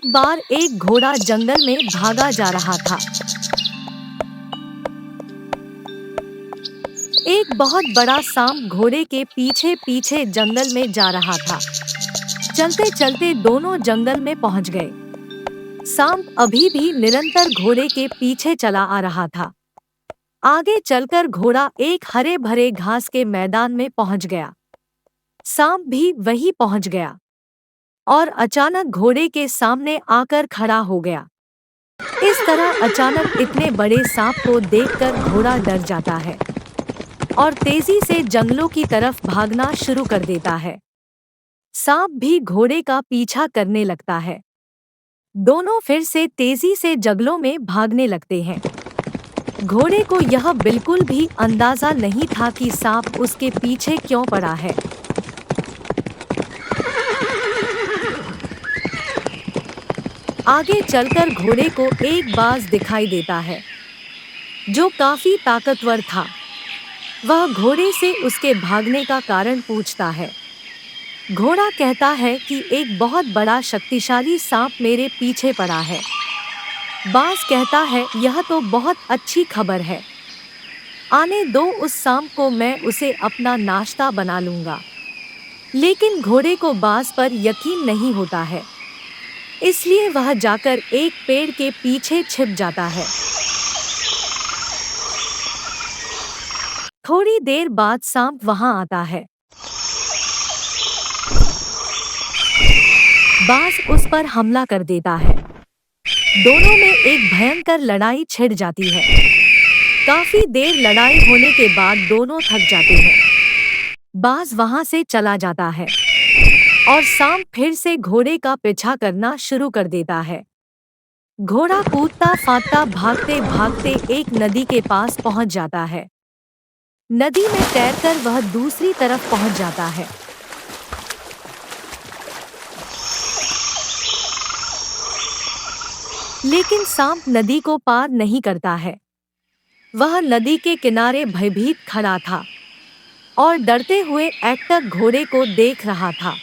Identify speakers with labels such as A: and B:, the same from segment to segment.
A: एक बार एक घोड़ा जंगल में भागा जा रहा था। एक बहुत बड़ा सांप घोड़े के पीछे पीछे जंगल में जा रहा था। चलते चलते दोनों जंगल में पहुंच गए। सांप अभी भी निरंतर घोड़े के पीछे चला आ रहा था। आगे चलकर घोड़ा एक हरे भरे घास के मैदान में पहुंच गया। सांप भी वहीं पहुंच गया और अचानक घोड़े के सामने आकर खड़ा हो गया। इस तरह अचानक इतने बड़े सांप को देखकर घोड़ा डर जाता है और तेजी से जंगलों की तरफ भागना शुरू कर देता है। सांप भी घोड़े का पीछा करने लगता है। दोनों फिर से तेजी से जंगलों में भागने लगते हैं। घोड़े को यह बिल्कुल भी अंदाजा नहीं था कि सांप उसके पीछे क्यों पड़ा है। आगे चलकर घोड़े को एक बाज दिखाई देता है जो काफी ताकतवर था। वह घोड़े से उसके भागने का कारण पूछता है। घोड़ा कहता है कि एक बहुत बड़ा शक्तिशाली सांप मेरे पीछे पड़ा है। बाज कहता है, यह तो बहुत अच्छी खबर है। आने दो उस सांप को, मैं उसे अपना नाश्ता बना लूंगा। लेकिन घोड़े को बाज पर यकीन नहीं होता है, इसलिए वह जाकर एक पेड़ के पीछे छिप जाता है। थोड़ी देर बाद सांप वहां आता है। बाज उस पर हमला कर देता है। दोनों में एक भयंकर लड़ाई छिड़ जाती है। काफी देर लड़ाई होने के बाद दोनों थक जाते हैं। बाज वहां से चला जाता है और सांप फिर से घोड़े का पीछा करना शुरू कर देता है। घोड़ा कूदता फांदता भागते भागते एक नदी के पास पहुंच जाता है। नदी में तैरकर वह दूसरी तरफ पहुंच जाता है। लेकिन सांप नदी को पार नहीं करता है। वह नदी के किनारे भयभीत खड़ा था और डरते हुए एकटक घोड़े को देख रहा था।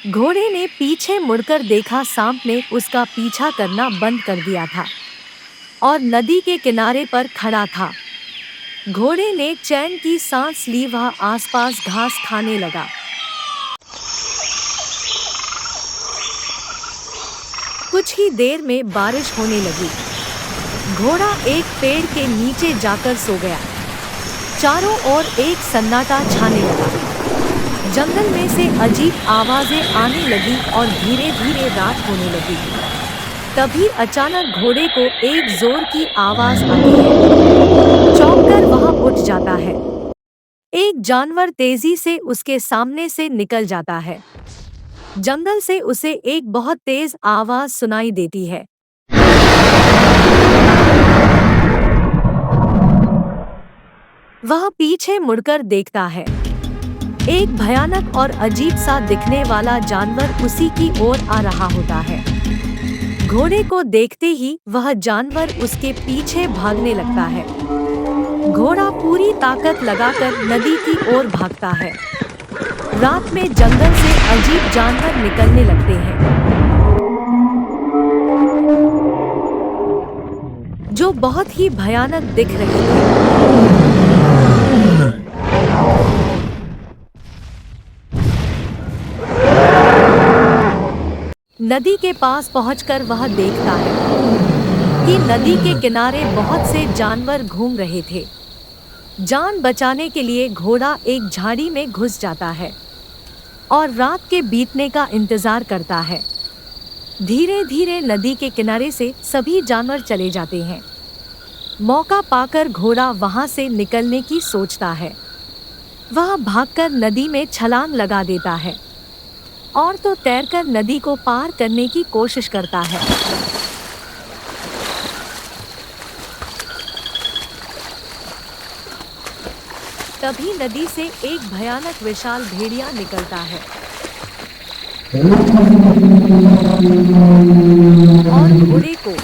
A: घोड़े ने पीछे मुड़कर देखा, सांप ने उसका पीछा करना बंद कर दिया था और नदी के किनारे पर खड़ा था। घोड़े ने चैन की सांस ली, वह आसपास घास खाने लगा। कुछ ही देर में बारिश होने लगी। घोड़ा एक पेड़ के नीचे जाकर सो गया। चारों ओर एक सन्नाटा छाने लगा। जंगल में से अजीब आवाजें आने लगी और धीरे धीरे रात होने लगी। तभी अचानक घोड़े को एक जोर की आवाज आती है। चौंककर वह उठ जाता है। एक जानवर तेजी से उसके सामने से निकल जाता है। जंगल से उसे एक बहुत तेज आवाज सुनाई देती है। वह पीछे मुड़कर देखता है। एक भयानक और अजीब सा दिखने वाला जानवर उसी की ओर आ रहा होता है। घोड़े को देखते ही वह जानवर उसके पीछे भागने लगता है। घोड़ा पूरी ताकत लगाकर नदी की ओर भागता है। रात में जंगल से अजीब जानवर निकलने लगते हैं जो बहुत ही भयानक दिख रहे थे। नदी के पास पहुंचकर वह देखता है कि नदी के किनारे बहुत से जानवर घूम रहे थे। जान बचाने के लिए घोड़ा एक झाड़ी में घुस जाता है और रात के बीतने का इंतजार करता है। धीरे धीरे नदी के किनारे से सभी जानवर चले जाते हैं। मौका पाकर घोड़ा वहां से निकलने की सोचता है। वह भागकर नदी में छलांग लगा देता है और तो तैरकर नदी को पार करने की कोशिश करता है। तभी नदी से एक भयानक विशाल भेड़िया निकलता है और घोड़े को